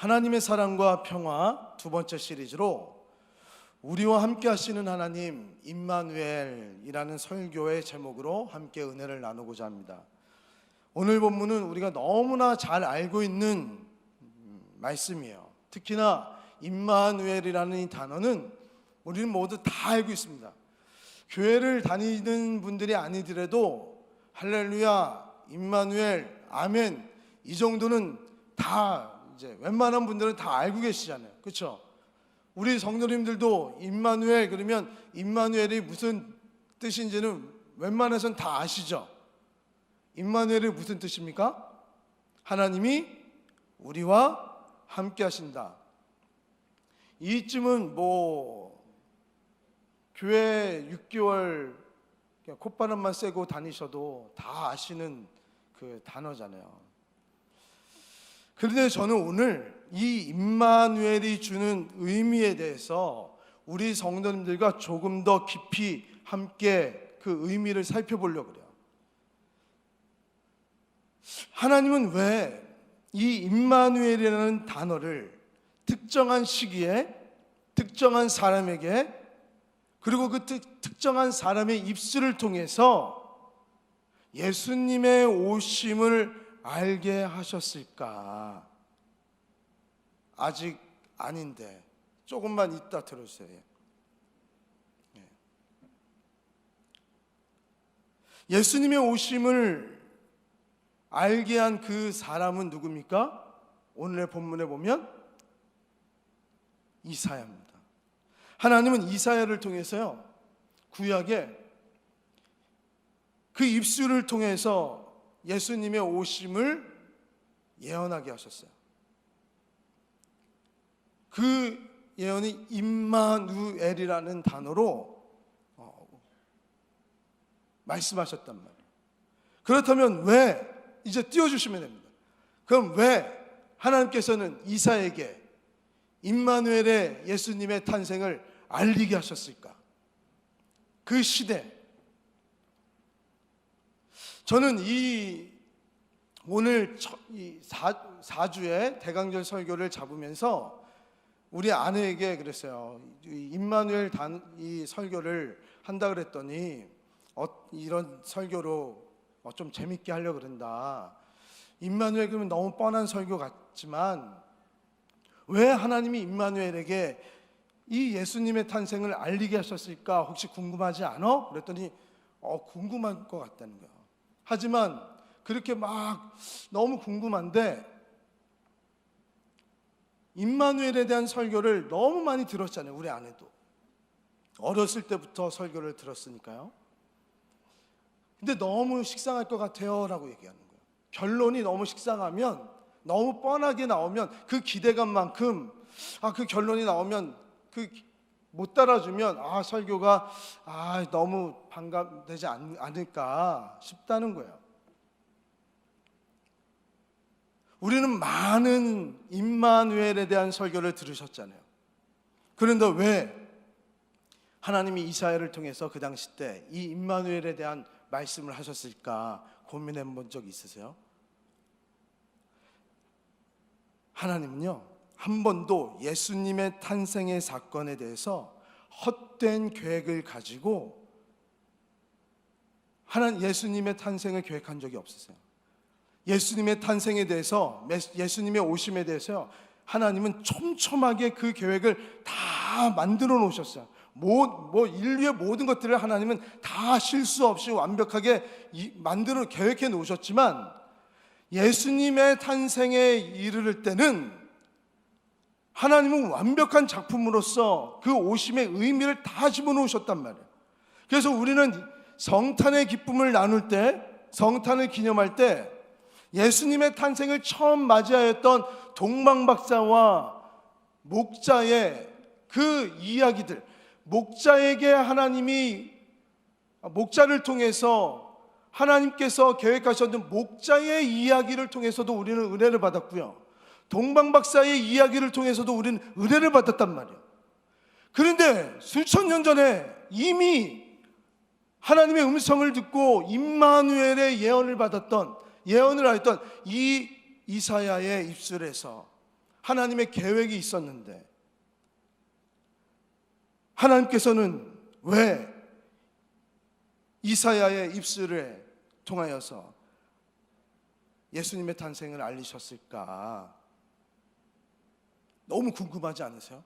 하나님의 사랑과 평화 두 번째 시리즈로 우리와 함께 하시는 하나님 임마누엘이라는 설교의 제목으로 함께 은혜를 나누고자 합니다. 오늘 본문은 우리가 너무나 잘 알고 있는 말씀이에요. 특히나 임마누엘이라는 이 단어는 우리는 모두 다 알고 있습니다. 교회를 다니는 분들이 아니더라도 할렐루야, 임마누엘, 아멘 이 정도는 다 이제 웬만한 분들은 다 알고 계시잖아요. 그렇죠? 우리 성도님들도 임마누엘 그러면 임마누엘이 무슨 뜻인지는 웬만해서는 다 아시죠? 임마누엘이 무슨 뜻입니까? 하나님이 우리와 함께 하신다. 이쯤은 교회 6개월 콧바람만 쐬고 다니셔도 다 아시는 그 단어잖아요. 그런데 저는 오늘 이 임마누엘이 주는 의미에 대해서 우리 성도님들과 조금 더 깊이 함께 그 의미를 살펴보려고 그래요. 하나님은 왜 이 임마누엘이라는 단어를 특정한 시기에 특정한 사람에게 그리고 그 특정한 사람의 입술을 통해서 예수님의 오심을 알게 하셨을까? 아직 아닌데 조금만 이따 들어주세요. 예수님의 오심을 알게 한 그 사람은 누굽니까? 오늘의 본문에 보면 이사야입니다. 하나님은 이사야를 통해서요, 구약에 그 입술을 통해서 예수님의 오심을 예언하게 하셨어요. 그 예언이 임마누엘이라는 단어로 말씀하셨단 말이에요. 그렇다면 왜, 이제 띄워주시면 됩니다. 그럼 왜 하나님께서는 이사야에게 임마누엘의 예수님의 탄생을 알리게 하셨을까? 그 시대, 저는 오늘 이 4주의 대강절 설교를 잡으면서 우리 아내에게 그랬어요. 임마누엘 이 설교를 한다 그랬더니 이런 설교로 좀 재밌게 하려고 그런다. 임마누엘 그러면 너무 뻔한 설교 같지만 왜 하나님이 임마누엘에게 이 예수님의 탄생을 알리게 하셨을까 혹시 궁금하지 않아? 그랬더니 궁금할 것 같다는 거예요. 하지만 그렇게 막 너무 궁금한데 임마누엘에 대한 설교를 너무 많이 들었잖아요. 우리 아내도 어렸을 때부터 설교를 들었으니까요. 근데 너무 식상할 것 같아요 라고 얘기하는 거예요. 결론이 너무 식상하면, 너무 뻔하게 나오면 그 기대감만큼 그 결론이 나오면 못 따라주면 설교가 너무 반감되지 않을까 싶다는 거예요. 우리는 많은 임마누엘에 대한 설교를 들으셨잖아요. 그런데 왜 하나님이 이사야를 통해서 그 당시 때 이 임마누엘에 대한 말씀을 하셨을까 고민해 본 적 있으세요? 하나님은요, 한 번도 예수님의 탄생의 사건에 대해서 헛된 계획을 가지고 예수님의 탄생을 계획한 적이 없으세요. 예수님의 탄생에 대해서, 예수님의 오심에 대해서 하나님은 촘촘하게 그 계획을 다 만들어 놓으셨어요. 인류의 모든 것들을 하나님은 다 실수 없이 완벽하게 계획해 놓으셨지만 예수님의 탄생에 이르를 때는 하나님은 완벽한 작품으로서 그 오심의 의미를 다 집어넣으셨단 말이에요. 그래서 우리는 성탄의 기쁨을 나눌 때, 성탄을 기념할 때 예수님의 탄생을 처음 맞이하였던 동방박사와 목자의 그 이야기들, 목자에게 하나님이 목자를 통해서 하나님께서 계획하셨던 목자의 이야기를 통해서도 우리는 은혜를 받았고요, 동방박사의 이야기를 통해서도 우리는 은혜를 받았단 말이에요. 그런데 수천 년 전에 이미 하나님의 음성을 듣고 임마누엘의 예언을 하였던 이 이사야의 입술에서 하나님의 계획이 있었는데 하나님께서는 왜 이사야의 입술을 통하여서 예수님의 탄생을 알리셨을까? 너무 궁금하지 않으세요?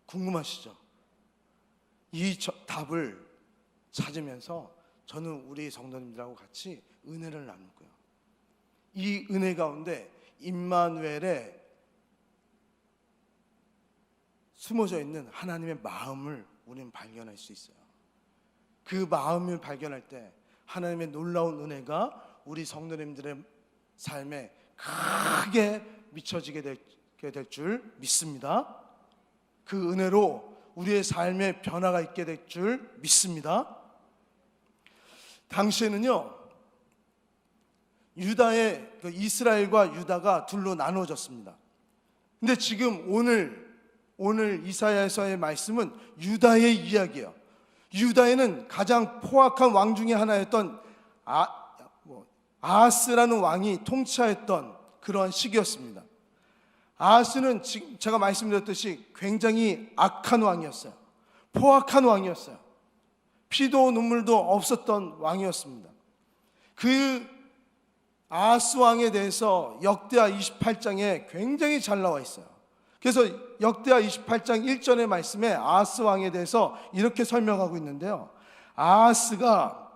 궁금하시죠? 이 답을 찾으면서 저는 우리 성도님들하고 같이 은혜를 나눌 거예요. 이 은혜 가운데 임마누엘의 숨어져 있는 하나님의 마음을 우리는 발견할 수 있어요. 그 마음을 발견할 때 하나님의 놀라운 은혜가 우리 성도님들의 삶에 크게 미쳐지게 될 줄 믿습니다. 그 은혜로 우리의 삶에 변화가 있게 될 줄 믿습니다. 당시에는요, 유다의 이스라엘과 유다가 둘로 나누어졌습니다. 근데 지금 오늘 이사야서의 말씀은 유다의 이야기예요. 유다에는 가장 포악한 왕 중에 하나였던 아하스라는 왕이 통치하였던 그러한 시기였습니다. 아하스는 지금 제가 말씀드렸듯이 굉장히 악한 왕이었어요. 포악한 왕이었어요. 피도 눈물도 없었던 왕이었습니다. 그 아하스 왕에 대해서 역대하 28장에 굉장히 잘 나와 있어요. 그래서 역대하 28장 1절의 말씀에 아하스 왕에 대해서 이렇게 설명하고 있는데요. 아하스가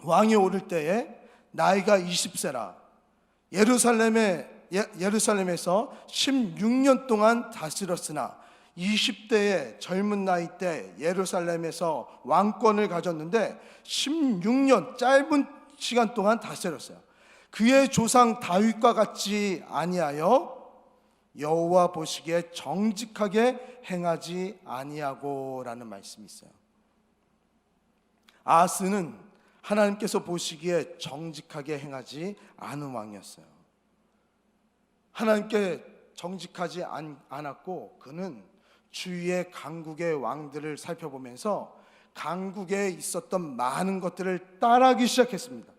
왕에 오를 때에 나이가 20세라 예루살렘에서 16년 동안 다스렸으나 20대의 젊은 나이 때 예루살렘에서 왕권을 가졌는데 16년 짧은 시간 동안 다스렸어요. 그의 조상 다윗과 같이 아니하여 여호와 보시기에 정직하게 행하지 아니하고라는 말씀이 있어요. 아하스는 하나님께서 보시기에 정직하게 행하지 않은 왕이었어요. 하나님께 정직하지 않았고 그는 주위의 강국의 왕들을 살펴보면서 강국에 있었던 많은 것들을 따라하기 시작했습니다.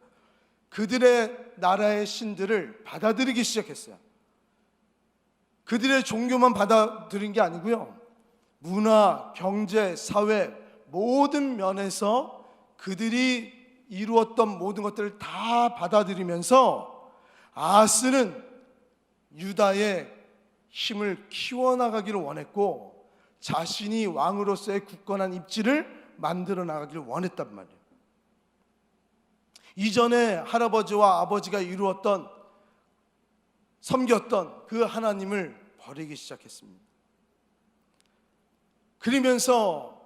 그들의 나라의 신들을 받아들이기 시작했어요. 그들의 종교만 받아들인 게 아니고요, 문화, 경제, 사회 모든 면에서 그들이 이루었던 모든 것들을 다 받아들이면서 아하스는 유다의 힘을 키워나가기를 원했고 자신이 왕으로서의 굳건한 입지를 만들어 나가기를 원했단 말이에요. 이전에 할아버지와 아버지가 이루었던 섬겼던 그 하나님을 버리기 시작했습니다. 그러면서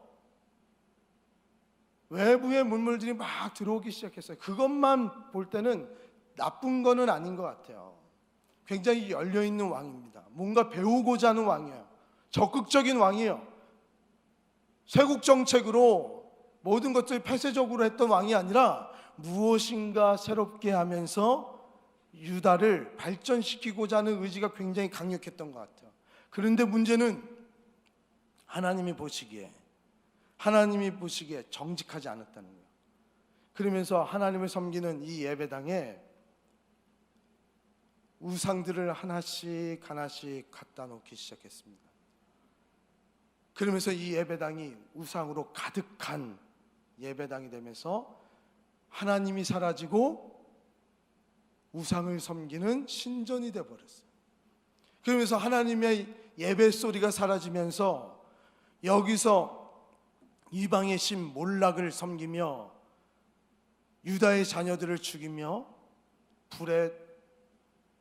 외부의 문물들이 막 들어오기 시작했어요. 그것만 볼 때는 나쁜 거는 아닌 것 같아요. 굉장히 열려있는 왕입니다. 뭔가 배우고자 하는 왕이에요. 적극적인 왕이에요. 세국 정책으로 모든 것들을 폐쇄적으로 했던 왕이 아니라 무엇인가 새롭게 하면서 유다를 발전시키고자 하는 의지가 굉장히 강력했던 것 같아요. 그런데 문제는 하나님이 보시기에 정직하지 않았다는 거예요. 그러면서 하나님을 섬기는 이 예배당에 우상들을 하나씩 갖다 놓기 시작했습니다. 그러면서 이 예배당이 우상으로 가득한 예배당이 되면서 하나님이 사라지고 우상을 섬기는 신전이 되어버렸어요. 그러면서 하나님의 예배 소리가 사라지면서 여기서 이방의 신 몰락을 섬기며 유다의 자녀들을 죽이며 불에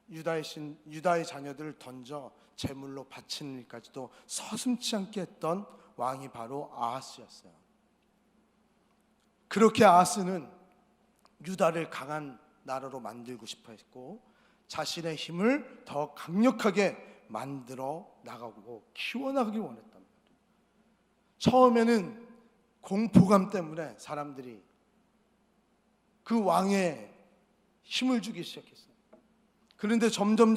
유다의 자녀들을 던져 제물로 바치는 일까지도 서슴지 않게 했던 왕이 바로 아하스였어요. 그렇게 아하스는 유다를 강한 나라로 만들고 싶어 했고 자신의 힘을 더 강력하게 만들어 나가고 키워나가길 원했단 말이에요. 처음에는 공포감 때문에 사람들이 그 왕에 힘을 주기 시작했어요. 그런데 점점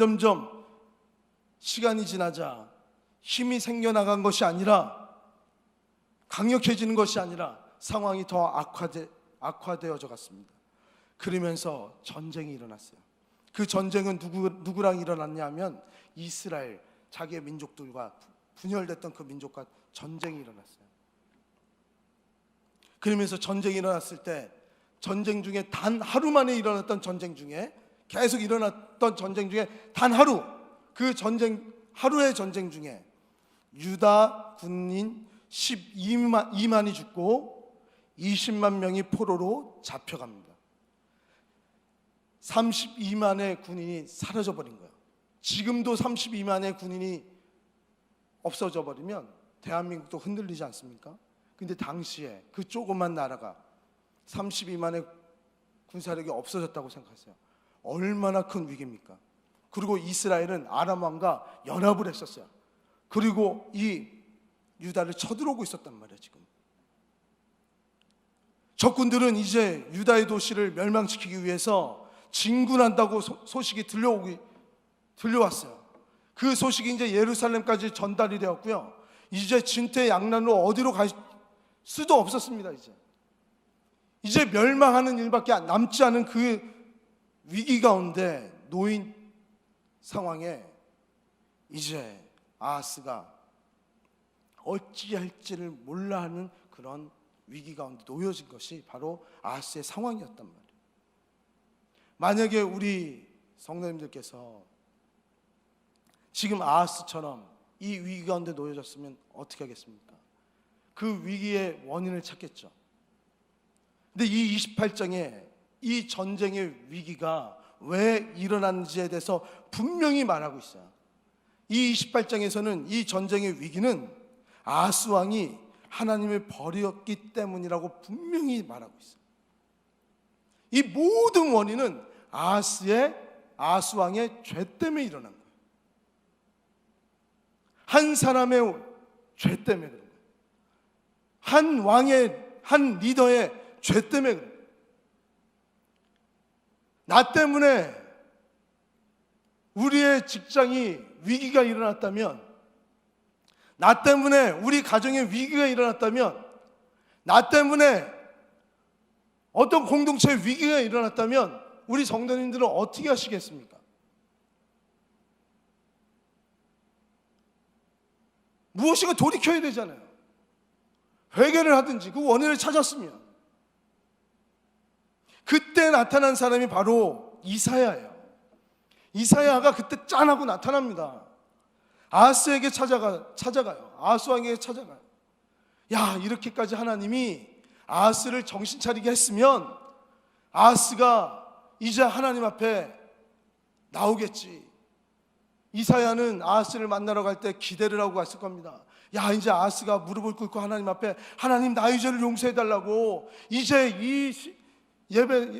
시간이 지나자 힘이 생겨나간 것이 아니라 강력해지는 것이 아니라 상황이 더 악화되어져 갔습니다. 그러면서 전쟁이 일어났어요. 그 전쟁은 누구랑 일어났냐 하면 이스라엘, 자기의 민족들과 분열됐던 그 민족과 전쟁이 일어났어요. 그러면서 전쟁이 일어났을 때, 전쟁 중에 단 하루 만에 일어났던 전쟁 중에, 계속 일어났던 전쟁 중에 단 하루, 그 전쟁, 하루의 전쟁 중에 유다 군인 12만이 죽고 20만 명이 포로로 잡혀갑니다. 32만의 군인이 사라져 버린 거예요. 지금도 32만의 군인이 없어져 버리면 대한민국도 흔들리지 않습니까? 근데 당시에 그 조그만 나라가 32만의 군사력이 없어졌다고 생각하세요. 얼마나 큰 위기입니까? 그리고 이스라엘은 아람 왕과 연합을 했었어요. 그리고 이 유다를 쳐들어오고 있었단 말이에요. 지금 적군들은 이제 유다의 도시를 멸망시키기 위해서 진군한다고 소식이 들려왔어요. 그 소식이 이제 예루살렘까지 전달이 되었고요. 이제 진퇴양난으로 어디로 갈 수도 없었습니다. 이제 멸망하는 일밖에 남지 않은 그 위기 가운데 놓인 상황에 이제 아하스가 어찌할지를 몰라 하는 그런 위기 가운데 놓여진 것이 바로 아하스의 상황이었단 말이에요. 만약에 우리 성도님들께서 지금 아하스처럼 이 위기 가운데 놓여졌으면 어떻게 하겠습니까? 그 위기의 원인을 찾겠죠. 근데 이 28장에 이 전쟁의 위기가 왜 일어났는지에 대해서 분명히 말하고 있어요. 이 28장에서는 이 전쟁의 위기는 아하스 왕이 하나님을 버렸기 때문이라고 분명히 말하고 있어요. 이 모든 원인은 아하스 왕의 죄 때문에 일어난 거예요. 한 사람의 죄 때문에 그런 거예요. 한 왕의, 한 리더의 죄 때문에 그런 거예요. 나 때문에 우리의 직장이 위기가 일어났다면, 나 때문에 우리 가정에 위기가 일어났다면, 나 때문에 어떤 공동체에 위기가 일어났다면 우리 성도님들은 어떻게 하시겠습니까? 무엇인가 돌이켜야 되잖아요. 회개를 하든지 그 원인을 찾았으면. 그때 나타난 사람이 바로 이사야예요. 이사야가 그때 짠하고 나타납니다. 아하스에게 찾아가요. 아하스 왕에게 찾아가요. 야, 이렇게까지 하나님이 아하스를 정신 차리게 했으면 아하스가 이제 하나님 앞에 나오겠지. 이사야는 아하스를 만나러 갈 때 기대를 하고 갔을 겁니다. 야, 이제 아하스가 무릎을 꿇고 하나님 앞에, 하나님 나의 죄를 용서해 달라고, 이제 이 예배,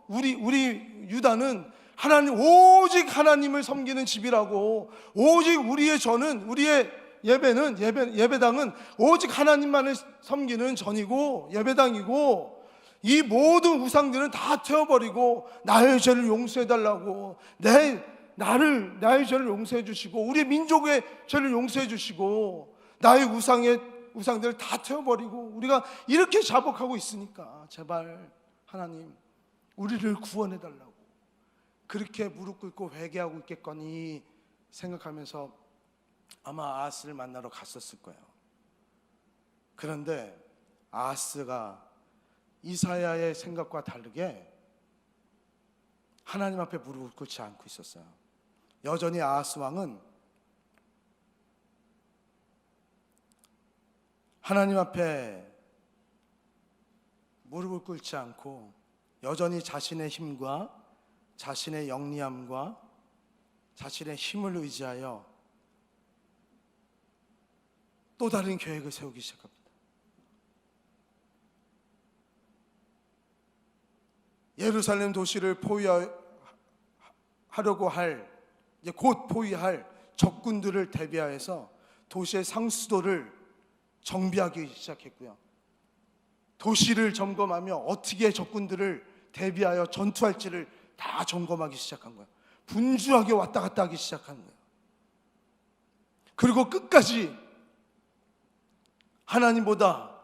우리 유다는 하나님, 오직 하나님을 섬기는 집이라고, 오직 우리의 전은, 우리의 예배당은 오직 하나님만을 섬기는 전이고 예배당이고, 이 모든 우상들은 다 태워버리고 나의 죄를 용서해 달라고, 나의 죄를 용서해 주시고, 우리 민족의 죄를 용서해 주시고, 나의 우상들을 다 태워버리고 우리가 이렇게 자복하고 있으니까 제발 하나님 우리를 구원해 달라고 그렇게 무릎 꿇고 회개하고 있겠거니 생각하면서 아마 아하스를 만나러 갔었을 거예요. 그런데 아하스가 이사야의 생각과 다르게 하나님 앞에 무릎을 꿇지 않고 있었어요. 여전히 아하스 왕은 하나님 앞에 무릎을 꿇지 않고 여전히 자신의 힘과 자신의 영리함과 자신의 힘을 의지하여 또 다른 계획을 세우기 시작합니다. 예루살렘 도시를 포위하려고 곧 포위할 적군들을 대비하여서 도시의 상수도를 정비하기 시작했고요. 도시를 점검하며 어떻게 적군들을 대비하여 전투할지를 다 점검하기 시작한 거예요. 분주하게 왔다 갔다 하기 시작한 거예요. 그리고 끝까지 하나님보다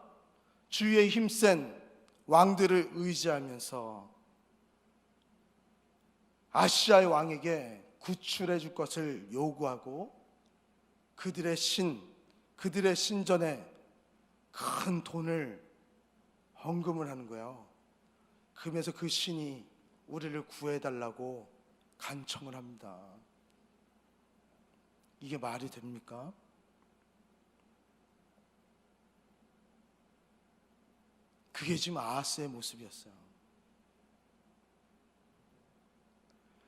주위에 힘센 왕들을 의지하면서 아시아의 왕에게 구출해 줄 것을 요구하고 그들의 신전에 큰 돈을 헌금을 하는 거예요. 그러면서 그 신이 우리를 구해달라고 간청을 합니다. 이게 말이 됩니까? 그게 지금 아하스의 모습이었어요.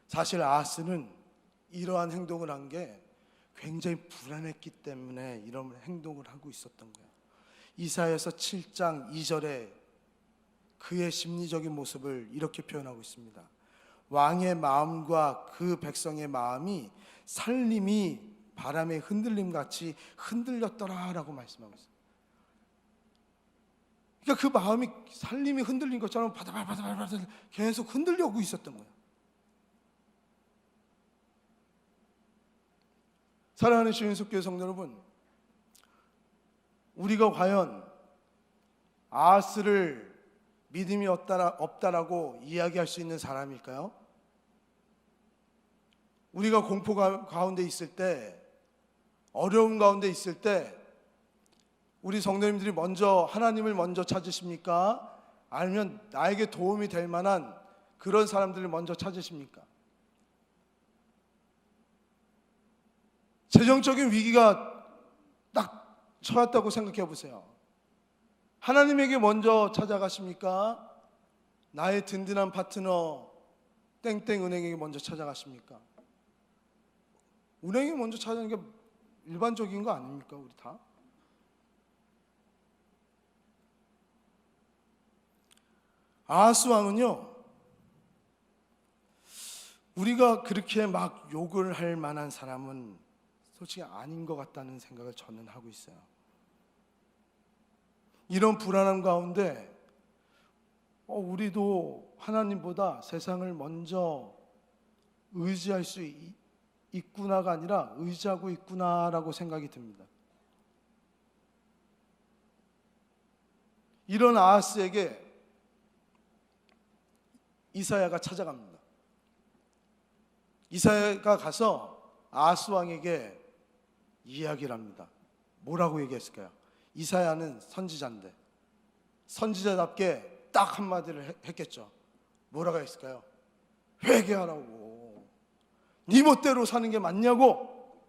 사실 아하스는 이러한 행동을 한 게 굉장히 불안했기 때문에 이런 행동을 하고 있었던 거예요. 이사야서 7장 2절에 그의 심리적인 모습을 이렇게 표현하고 있습니다. 왕의 마음과 그 백성의 마음이 살림이 바람의 흔들림 같이 흔들렸더라라고 말씀하고 있어요. 그러니까 그 마음이 살림이 흔들린 것처럼 바다바다바다 계속 흔들려고 있었던 거예요. 사랑하는 주인숙교회 성도 여러분, 우리가 과연 아하스를 믿음이 없다라고 이야기할 수 있는 사람일까요? 우리가 공포 가운데 있을 때, 어려움 가운데 있을 때 우리 성도님들이 먼저 하나님을 먼저 찾으십니까? 아니면 나에게 도움이 될 만한 그런 사람들을 먼저 찾으십니까? 재정적인 위기가 딱 처했다고 생각해 보세요. 하나님에게 먼저 찾아가십니까? 나의 든든한 파트너 땡땡은행에게 먼저 찾아가십니까? 은행에 먼저 찾아가는 게 일반적인 거 아닙니까? 우리 다? 아하스 왕은요, 우리가 그렇게 막 욕을 할 만한 사람은 솔직히 아닌 것 같다는 생각을 저는 하고 있어요. 이런 불안함 가운데 우리도 하나님보다 세상을 먼저 의지할 수 있구나가 아니라 의지하고 있구나라고 생각이 듭니다. 이런 아하스에게 이사야가 찾아갑니다. 이사야가 가서 아하스 왕에게 이야기를 합니다. 뭐라고 얘기했을까요? 이사야는 선지자인데 선지자답게 딱 한마디를 했겠죠. 뭐라고 했을까요? 회개하라고. 네 멋대로 사는 게 맞냐고.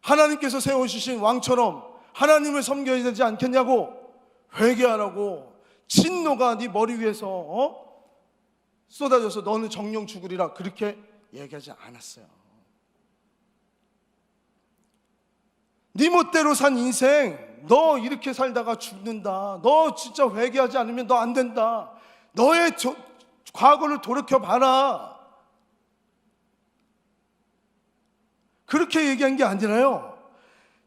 하나님께서 세워주신 왕처럼 하나님을 섬겨야 되지 않겠냐고. 회개하라고. 진노가 네 머리 위에서 쏟아져서 너는 정령 죽으리라, 그렇게 얘기하지 않았어요. 네 멋대로 산 인생, 너 이렇게 살다가 죽는다. 너 진짜 회개하지 않으면 너 안 된다. 너의 과거를 돌이켜봐라. 그렇게 얘기한 게 아니라요,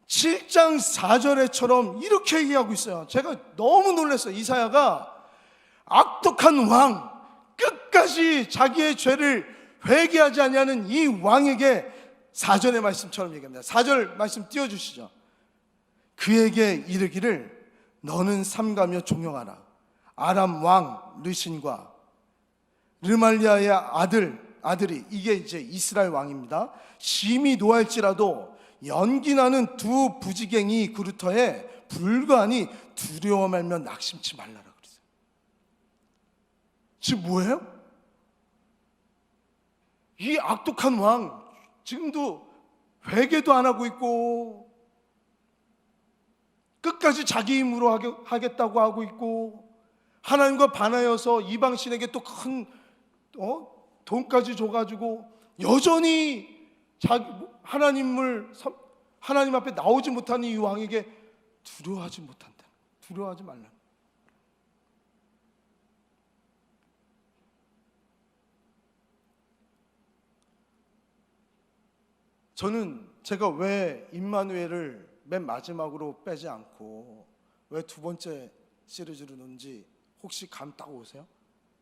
7장 4절에처럼 이렇게 얘기하고 있어요. 제가 너무 놀랐어요. 이사야가 악독한 왕, 끝까지 자기의 죄를 회개하지 아니하는 이 왕에게 4절의 말씀처럼 얘기합니다. 4절 말씀 띄워주시죠. 그에게 이르기를 너는 삼가며 종용하라. 아람 왕 르신과 르말리아의 아들이, 이게 이제 이스라엘 왕입니다. 심히 노할지라도 연기나는 두 부지갱이 그루터에 불과하니 두려워 말며 낙심치 말라라 그랬어요. 지금 뭐예요? 이 악독한 왕 지금도 회개도 안 하고 있고 끝까지 자기 힘으로 하겠다고 하고 있고, 하나님과 반하여서 이방신에게 또 큰 돈까지 줘가지고 여전히 하나님 앞에 나오지 못하는 이 왕에게 두려워하지 못한다. 두려워하지 말라. 저는 제가 왜 임마누엘을 맨 마지막으로 빼지 않고 왜 두 번째 시리즈로 넣는지 혹시 감 딱 오세요?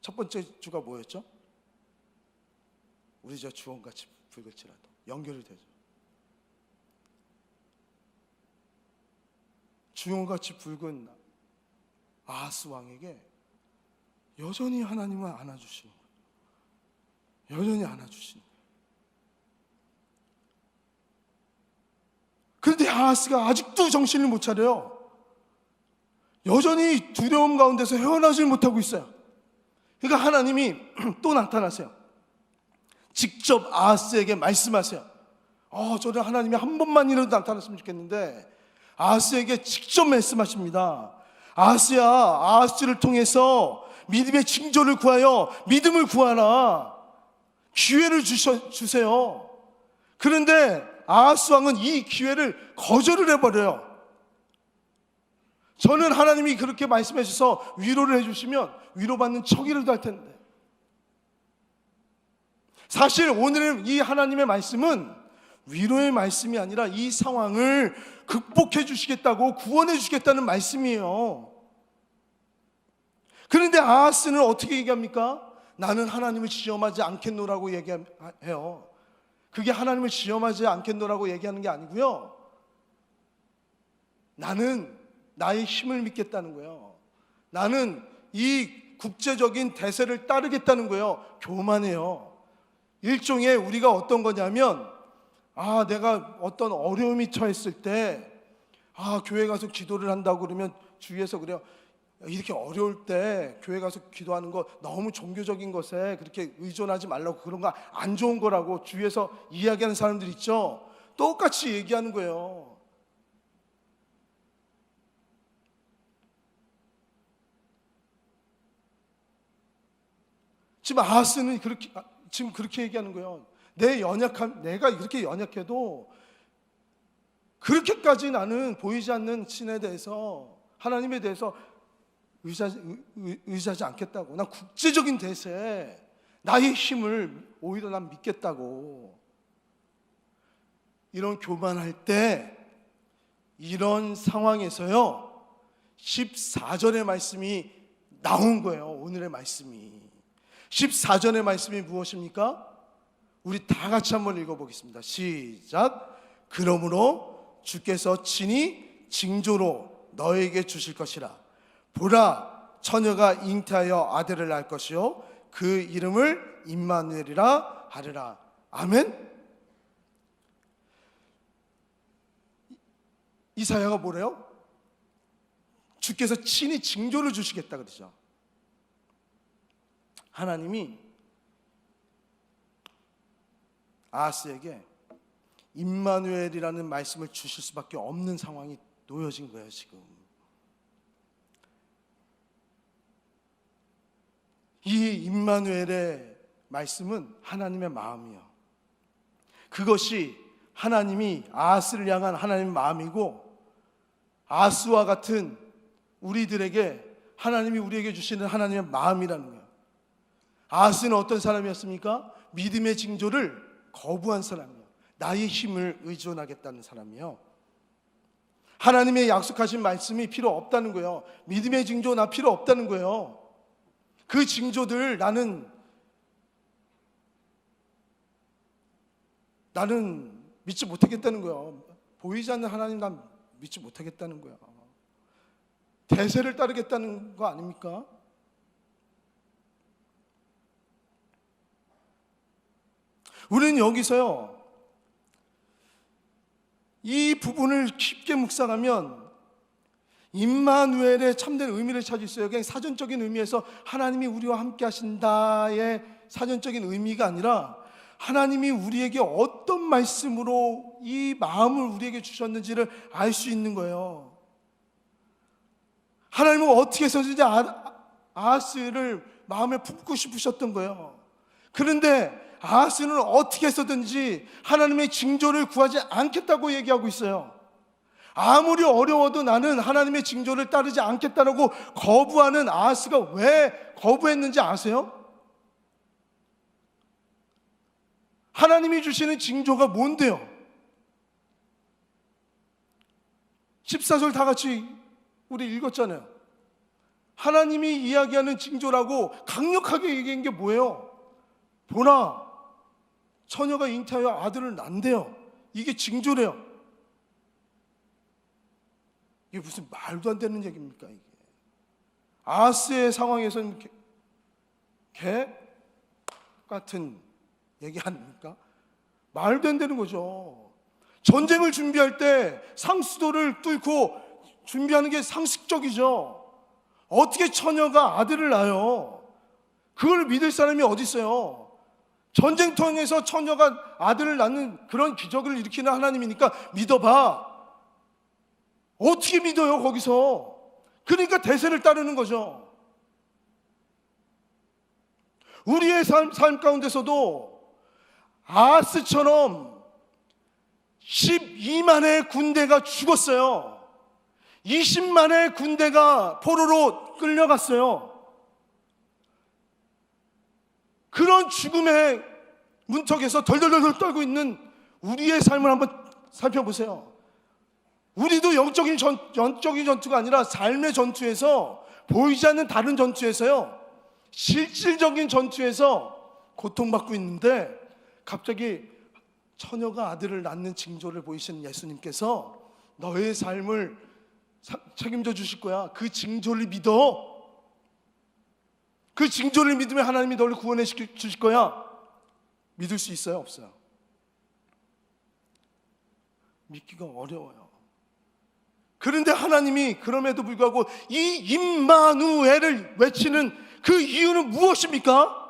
첫 번째 주가 뭐였죠? 우리 저 주홍같이 붉을지라도 연결이 되죠. 주홍같이 붉은 아하스 왕에게 여전히 하나님은 안아주시는 거예요. 여전히 안아주시는 거예요. 그런데 아하스가 아직도 정신을 못 차려요. 여전히 두려움 가운데서 헤어나질 못하고 있어요. 그러니까 하나님이 또 나타나세요. 직접 아하스에게 말씀하세요. 저는 하나님이 한 번만이라도 나타났으면 좋겠는데 아하스에게 직접 말씀하십니다. 아하스야, 아하스를 통해서 믿음의 징조를 구하여 믿음을 구하라. 기회를 주세요. 그런데 아하스 왕은 이 기회를 거절을 해버려요. 저는 하나님이 그렇게 말씀해 주셔서 위로를 해주시면 위로받는 척이라도 할 텐데, 사실 오늘 이 하나님의 말씀은 위로의 말씀이 아니라 이 상황을 극복해 주시겠다고, 구원해 주시겠다는 말씀이에요. 그런데 아하스는 어떻게 얘기합니까? 나는 하나님을 시험하지 않겠노라고 얘기해요. 그게 하나님을 시험하지 않겠노라고 얘기하는 게 아니고요, 나는 나의 힘을 믿겠다는 거예요. 나는 이 국제적인 대세를 따르겠다는 거예요. 교만해요. 일종의 우리가 어떤 거냐면, 내가 어떤 어려움이 처했을 때 교회 가서 기도를 한다고 그러면 주위에서 그래요. 이렇게 어려울 때 교회 가서 기도하는 거 너무 종교적인 것에 그렇게 의존하지 말라고, 그런 거 안 좋은 거라고 주위에서 이야기하는 사람들 있죠. 똑같이 얘기하는 거예요. 지금 아하스는 지금 그렇게 얘기하는 거예요. 내가 이렇게 연약해도 그렇게까지 나는 보이지 않는 신에 대해서, 하나님에 대해서 의지하지 않겠다고. 난 국제적인 대세에 나의 힘을 오히려 난 믿겠다고. 이런 교만할 때, 이런 상황에서요 14절의 말씀이 나온 거예요. 오늘의 말씀이 14절의 말씀이 무엇입니까? 우리 다 같이 한번 읽어보겠습니다. 시작. 그러므로 주께서 친히 징조로 너에게 주실 것이라. 보라, 처녀가 잉태하여 아들을 낳을 것이요 그 이름을 임마누엘이라 하리라. 아멘. 이사야가 뭐래요? 주께서 친히 징조를 주시겠다 그러죠. 하나님이 아하스에게 임마누엘이라는 말씀을 주실 수밖에 없는 상황이 놓여진 거예요. 지금 이 임마누엘의 말씀은 하나님의 마음이요, 그것이 하나님이 아하스를 향한 하나님의 마음이고, 아하스와 같은 우리들에게 하나님이 우리에게 주시는 하나님의 마음이라는 거예요. 아하스는 어떤 사람이었습니까? 믿음의 징조를 거부한 사람이에요. 나의 힘을 의존하겠다는 사람이에요. 하나님의 약속하신 말씀이 필요 없다는 거예요. 믿음의 징조 나 필요 없다는 거예요. 그 징조들 나는 믿지 못하겠다는 거예요. 보이지 않는 하나님 난 믿지 못하겠다는 거예요. 대세를 따르겠다는 거 아닙니까? 우리는 여기서요 이 부분을 깊게 묵상하면 임마누엘의 참된 의미를 찾을 수 있어요. 그냥 사전적인 의미에서 하나님이 우리와 함께 하신다의 사전적인 의미가 아니라, 하나님이 우리에게 어떤 말씀으로 이 마음을 우리에게 주셨는지를 알 수 있는 거예요. 하나님은 어떻게 해서든지 아하스를 마음에 품고 싶으셨던 거예요. 그런데 아하스는 어떻게 해서든지 하나님의 징조를 구하지 않겠다고 얘기하고 있어요. 아무리 어려워도 나는 하나님의 징조를 따르지 않겠다라고 거부하는 아하스가 왜 거부했는지 아세요? 하나님이 주시는 징조가 뭔데요? 14절 다 같이 우리 읽었잖아요. 하나님이 이야기하는 징조라고 강력하게 얘기한 게 뭐예요? 보라, 처녀가 잉태하여 아들을 낳는데요. 이게 징조래요. 이게 무슨 말도 안 되는 얘기입니까? 이게 아하스의 상황에서는 개 같은 얘기 아닙니까? 말도 안 되는 거죠. 전쟁을 준비할 때 상수도를 뚫고 준비하는 게 상식적이죠. 어떻게 처녀가 아들을 낳아요? 그걸 믿을 사람이 어디 있어요? 전쟁터에서 처녀가 아들을 낳는 그런 기적을 일으키는 하나님이니까 믿어봐. 어떻게 믿어요 거기서? 그러니까 대세를 따르는 거죠. 우리의 삶 가운데서도 아하스처럼 12만의 군대가 죽었어요. 20만의 군대가 포로로 끌려갔어요. 그런 죽음의 문턱에서 덜덜덜 떨고 있는 우리의 삶을 한번 살펴보세요. 우리도 영적인 전투가 아니라 삶의 전투에서, 보이지 않는 다른 전투에서요, 실질적인 전투에서 고통받고 있는데, 갑자기 처녀가 아들을 낳는 징조를 보이시는 예수님께서 너의 삶을 책임져 주실 거야. 그 징조를 믿어. 그 징조를 믿으면 하나님이 너를 구원해 주실 거야. 믿을 수 있어요? 없어요? 믿기가 어려워요. 그런데 하나님이 그럼에도 불구하고 이 임마누엘을 외치는 그 이유는 무엇입니까?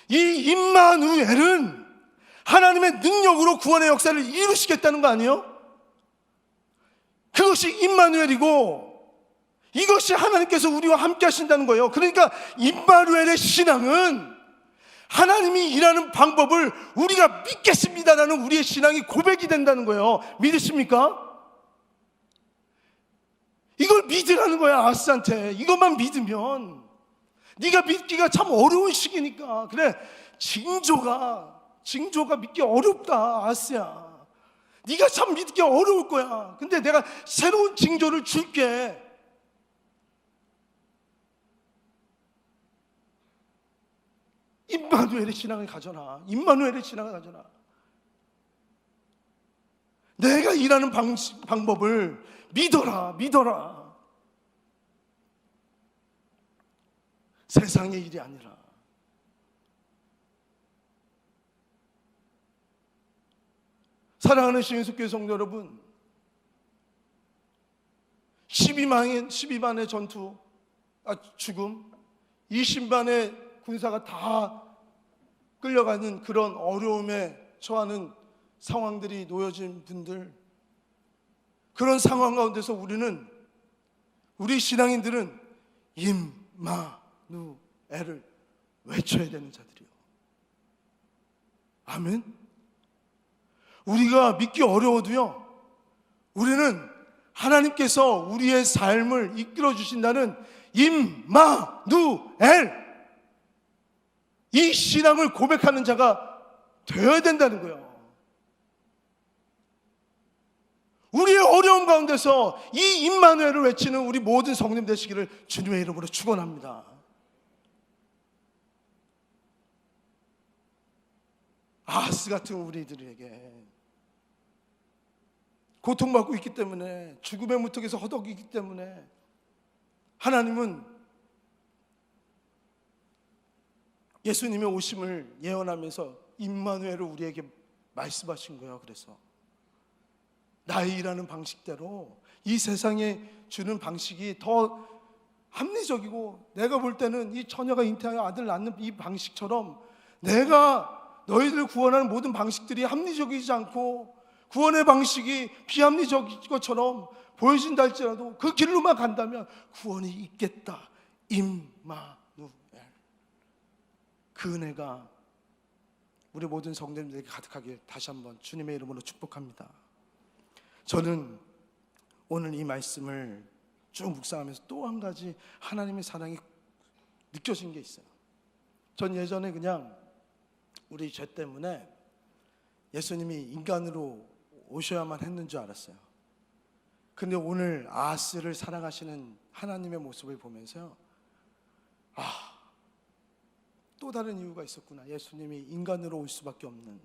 이 임마누엘은 하나님의 능력으로 구원의 역사를 이루시겠다는 거 아니에요? 그것이 임마누엘이고, 이것이 하나님께서 우리와 함께 하신다는 거예요. 그러니까 임마누엘의 신앙은 하나님이 일하는 방법을 우리가 믿겠습니다라는 우리의 신앙이 고백이 된다는 거예요. 믿으십니까? 이걸 믿으라는 거야. 아하스한테 이것만 믿으면. 네가 믿기가 참 어려운 시기니까. 그래, 징조가 믿기 어렵다. 아하스야, 네가 참 믿기 어려울 거야. 근데 내가 새로운 징조를 줄게. 임마누엘의 신앙을 가져라. 임마누엘의 신앙을 가져라. 내가 일하는 방법을 믿어라. 세상의 일이 아니라. 사랑하는 신인숙교회 성도 여러분, 12만의 죽음, 20만의 군사가 다 끌려가는 그런 어려움에 처하는 상황들이 놓여진 분들, 그런 상황 가운데서 우리 신앙인들은 임마누엘을 외쳐야 되는 자들이요. 아멘. 우리가 믿기 어려워도요, 우리는 하나님께서 우리의 삶을 이끌어 주신다는 임마누엘, 이 신앙을 고백하는 자가 되어야 된다는 거예요. 우리의 어려움 가운데서 이 임마누엘을 외치는 우리 모든 성님 되시기를 주님의 이름으로 축원합니다. 아하스 같은 우리들에게 고통받고 있기 때문에, 죽음의 문턱에서 허덕이기 때문에 하나님은 예수님의 오심을 예언하면서 임마누엘을 우리에게 말씀하신 거예요. 그래서 나의 일하는 방식대로, 이 세상에 주는 방식이 더 합리적이고, 내가 볼 때는 이 처녀가 잉태하여 아들 낳는 이 방식처럼 내가 너희들 구원하는 모든 방식들이 합리적이지 않고 구원의 방식이 비합리적인 것처럼 보여진다 할지라도 그 길로만 간다면 구원이 있겠다. 임마누엘. 그 은혜가 우리 모든 성도님들에게 가득하길 다시 한번 주님의 이름으로 축복합니다. 저는 오늘 이 말씀을 쭉 묵상하면서 또 한 가지 하나님의 사랑이 느껴진 게 있어요. 전 예전에 그냥 우리 죄 때문에 예수님이 인간으로 오셔야만 했는 줄 알았어요. 근데 오늘 아하스를 사랑하시는 하나님의 모습을 보면서요, 또 다른 이유가 있었구나. 예수님이 인간으로 올 수밖에 없는.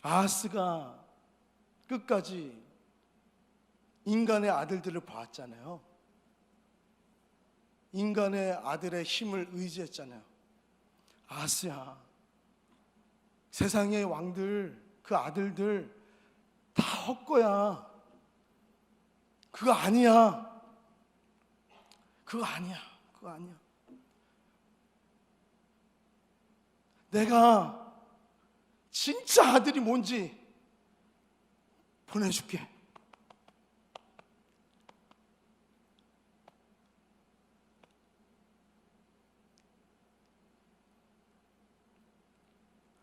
아하스가 끝까지 인간의 아들들을 봐왔잖아요. 인간의 아들의 힘을 의지했잖아요. 아하스야, 세상의 왕들, 그 아들들 다 헛거야. 그거 아니야. 그거 아니야. 그거 아니야. 내가 진짜 아들이 뭔지 보내줄게.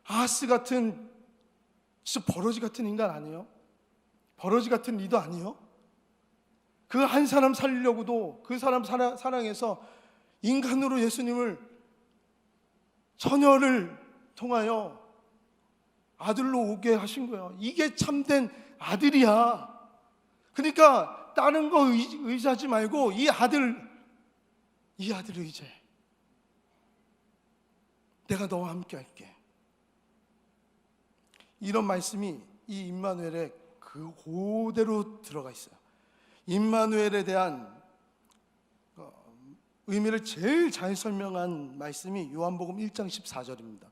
아하스 같은 진짜 버러지 같은 인간 아니에요? 버러지 같은 리더 아니에요? 그 한 사람 살리려고도 그 사람 사랑해서 인간으로 예수님을 처녀를 통하여 아들로 오게 하신 거예요. 이게 참된 아들이야. 그러니까 다른 거 의지하지 말고 이 아들을 의지해. 내가 너와 함께 할게. 이런 말씀이 이 임마누엘에 그대로 들어가 있어요. 임마누엘에 대한 의미를 제일 잘 설명한 말씀이 요한복음 1장 14절입니다.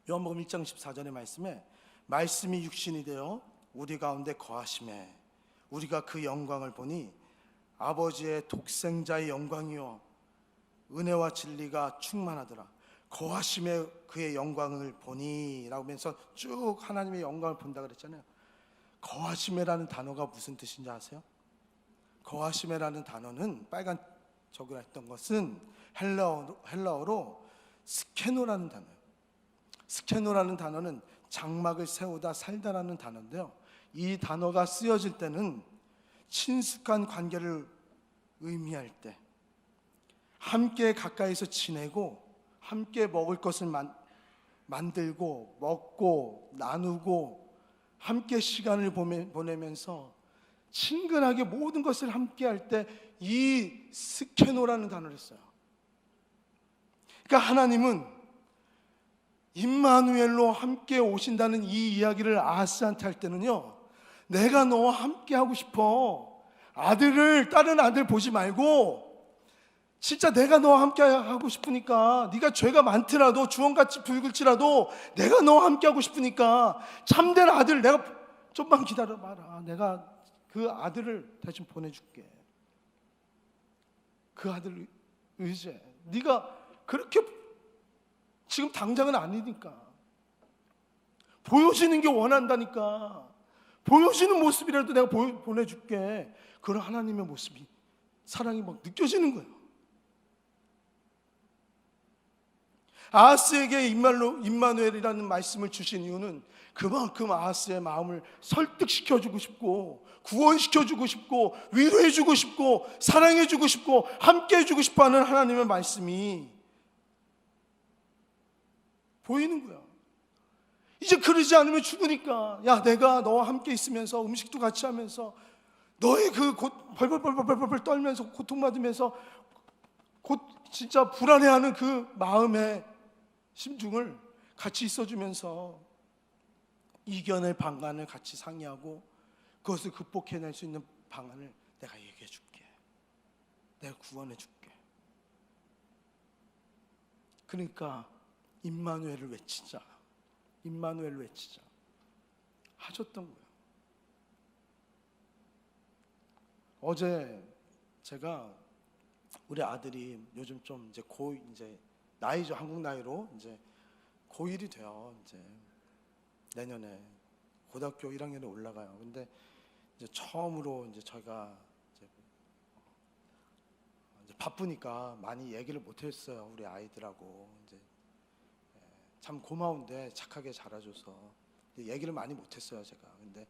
요한복음 1장 14절의 말씀에 말씀이 육신이 되어 우리 가운데 거하심에 우리가 그 영광을 보니 아버지의 독생자의 영광이요 은혜와 진리가 충만하더라. 거하심에 그의 영광을 보니 라고 하면서 쭉 하나님의 영광을 본다 그랬잖아요. 거하심에라는 단어가 무슨 뜻인지 아세요? 거하심에라는 단어는 빨간 적으라 했던 것은 헬라어로 스케노라는 단어예요. 스케노라는 단어는 장막을 세우다 살다라는 단어인데요, 이 단어가 쓰여질 때는 친숙한 관계를 의미할 때, 함께 가까이서 지내고 함께 먹을 것을 만들고 먹고 나누고 함께 시간을 보내면서 친근하게 모든 것을 함께 할 때 이 스케노라는 단어를 써요. 그러니까 하나님은 임마누엘로 함께 오신다는 이 이야기를 아하스한테 할 때는요, 내가 너와 함께 하고 싶어. 다른 아들 보지 말고 진짜 내가 너와 함께 하고 싶으니까, 네가 죄가 많더라도 주홍같이 붉을지라도 내가 너와 함께 하고 싶으니까 참된 아들 내가 좀만 기다려봐라. 내가 그 아들을 대신 보내줄게. 그 아들을 의지해. 네가 그렇게 지금 당장은 아니니까 보여지는 게 원한다니까 보여지는 모습이라도 내가 보내줄게. 그런 하나님의 모습이, 사랑이 막 느껴지는 거예요. 아하스에게 임마누엘이라는 말씀을 주신 이유는 그만큼 아하스의 마음을 설득시켜주고 싶고 구원시켜주고 싶고 위로해주고 싶고 사랑해주고 싶고 함께해주고 싶어하는 하나님의 말씀이 보이는 거야. 이제 그러지 않으면 죽으니까, 야, 내가 너와 함께 있으면서 음식도 같이 하면서 너의 그 벌벌 떨면서 고통받으면서 진짜 불안해하는 그 마음의 심중을 같이 있어주면서 이겨낼 방안을 같이 상의하고 그것을 극복해낼 수 있는 방안을 내가 얘기해 줄게. 내가 구원해 줄게. 그러니까 임마누엘을 외치자. 임마누엘을 외치자 하셨던 거예요. 어제 제가 우리 아들이 요즘 좀 이제 나이죠. 한국 나이로 이제 고1이 돼요. 이제 내년에 고등학교 1학년에 올라가요. 근데 이제 처음으로 이제 저희가 이제 바쁘니까 많이 얘기를 못 했어요. 우리 아이들하고 이제 참 고마운데 착하게 자라줘서 얘기를 많이 못 했어요, 제가. 근데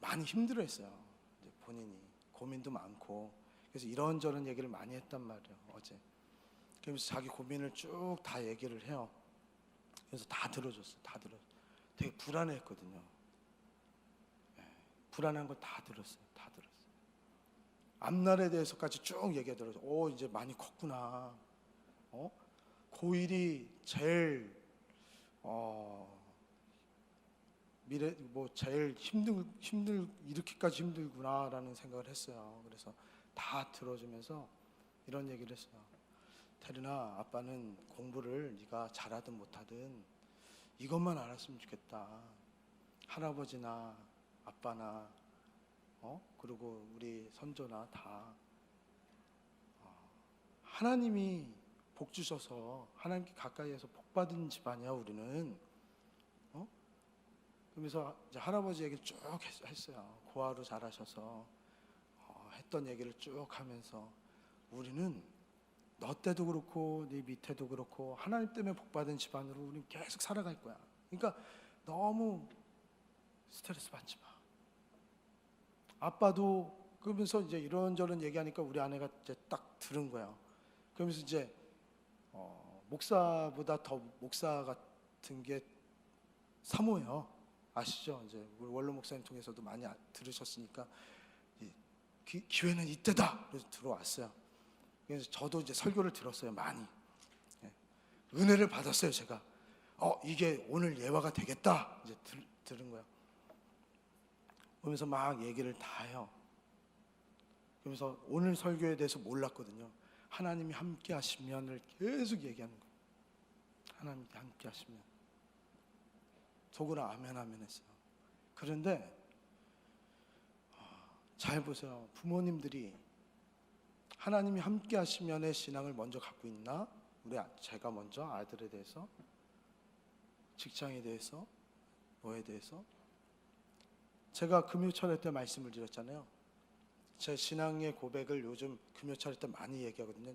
많이 힘들어했어요. 이제 본인이 고민도 많고 그래서 이런저런 얘기를 많이 했단 말이에요, 어제. 그러면서 자기 고민을 쭉 다 얘기를 해요. 그래서 다 들어줬어요. 되게 불안해했거든요. 불안한 거 다 들었어요. 앞날에 대해서까지 쭉 얘기해 들어서 이제 많이 컸구나. 고1이 제일 미래 제일 이렇게까지 힘들구나라는 생각을 했어요. 그래서 다 들어주면서 이런 얘기를 했어요. 태린아, 아빠는 공부를 네가 잘하든 못하든 이것만 알았으면 좋겠다. 할아버지나 아빠나 그리고 우리 선조나 다 하나님이 복 주셔서 하나님께 가까이에서 복 받은 집안이야 우리는. 그러면서 이제 할아버지 얘기를 쭉 했어요. 고아로 자라셔서 했던 얘기를 쭉 하면서 우리는 너 때도 그렇고 네 밑에도 그렇고 하나님 때문에 복 받은 집안으로 우리는 계속 살아갈 거야. 그러니까 너무 스트레스 받지 마. 아빠도 그러면서 이제 이런저런 얘기하니까 우리 아내가 이제 딱 들은 거야. 그러면서 이제 목사보다 더 목사 같은 게 사모예요. 아시죠? 이제 우리 원로 목사님 통해서도 많이 들으셨으니까 기회는 이때다. 그래서 들어왔어요. 그래서 저도 이제 설교를 들었어요. 많이 은혜를 받았어요. 제가 이게 오늘 예화가 되겠다. 이제 들은 거야. 그러면서 막 얘기를 다 해요. 그러면서 오늘 설교에 대해서 몰랐거든요. 하나님이 함께 하시면을 계속 얘기하는 거예요. 하나님이 함께 하시면. 속으로 아멘 아멘 했어요. 그런데 잘 보세요. 부모님들이 하나님이 함께 하시면의 신앙을 먼저 갖고 있나? 제가 먼저 아들에 대해서, 직장에 대해서, 뭐에 대해서. 제가 금요철회 때 말씀을 드렸잖아요. 제 신앙의 고백을 요즘 금요철회 때 많이 얘기하거든요.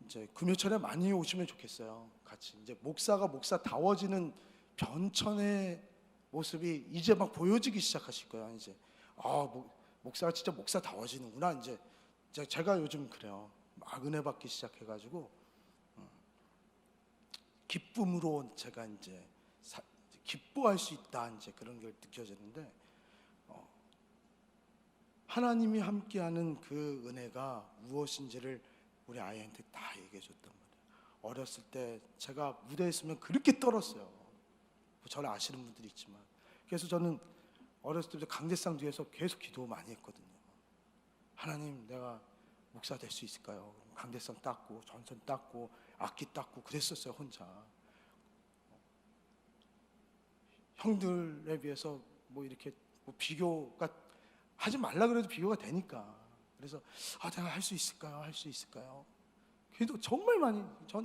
이제 금요철에 많이 오시면 좋겠어요. 같이 이제 목사가 목사다워지는 변천의 모습이 이제 막 보여지기 시작하실 거예요. 이제 목사가 진짜 목사다워지는구나. 이제 제가 요즘 그래요. 막 은혜 받기 시작해가지고 기쁨으로 제가 이제 기뻐할 수 있다. 이제 그런 게 느껴졌는데 하나님이 함께하는 그 은혜가 무엇인지를 우리 아이한테 다 얘기해 줬단 말이에요. 어렸을 때 제가 무대에 있으면 그렇게 떨었어요. 저를 아시는 분들이 있지만. 그래서 저는 어렸을 때부터 강대상 뒤에서 계속 기도 많이 했거든요. 하나님, 내가 목사 될 수 있을까요? 강대상 닦고 전선 닦고 악기 닦고 그랬었어요. 혼자. 형들에 비해서 뭐 이렇게 비교가 하지 말라 그래도 비교가 되니까. 그래서 내가 할 수 있을까요? 할 수 있을까요? 기도 정말 많이,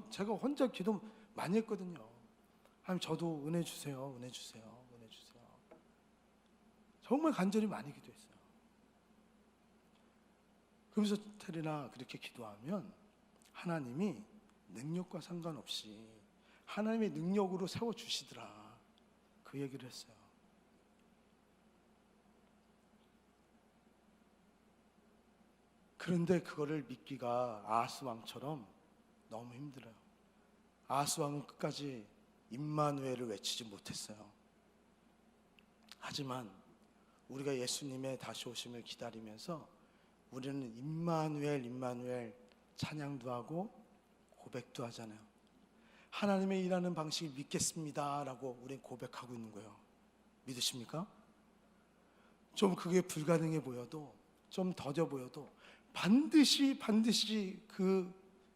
제가 혼자 기도 많이 했거든요. 하나님, 저도 은혜 주세요. 은혜 주세요. 은혜 주세요. 정말 간절히 많이 기도했어요. 그러면서 테리나 그렇게 기도하면 하나님이 능력과 상관없이 하나님의 능력으로 세워주시더라. 그 얘기를 했어요. 그런데 그거를 믿기가 아하스 왕처럼 너무 힘들어요. 아하스 왕은 끝까지 임마누엘을 외치지 못했어요. 하지만 우리가 예수님의 다시 오심을 기다리면서 우리는 임마누엘 임마누엘 찬양도 하고 고백도 하잖아요. 하나님의 일하는 방식을 믿겠습니다 라고 우리는 고백하고 있는 거예요. 믿으십니까? 좀 그게 불가능해 보여도, 좀 더뎌 보여도 반드시 그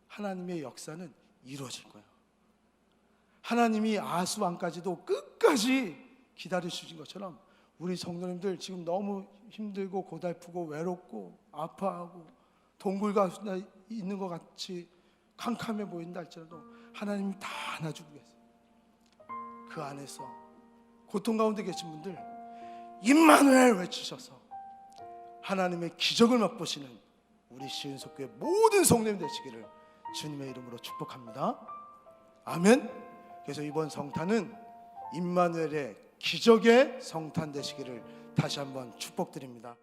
하나님의 역사는 이루어질 거예요. 하나님이 아하스 왕까지도 끝까지 기다리시는 것처럼 우리 성도님들 지금 너무 힘들고 고달프고 외롭고 아파하고 동굴가 있는 것 같이 캄캄해 보인다 할지라도 하나님이 다 안아주고 계세요. 그 안에서 고통 가운데 계신 분들 임마누엘 외치셔서 하나님의 기적을 맛보시는 우리 시은석교회 모든 성도님 되시기를 주님의 이름으로 축복합니다. 아멘. 그래서 이번 성탄은 임마누엘의 기적의 성탄 되시기를 다시 한번 축복드립니다.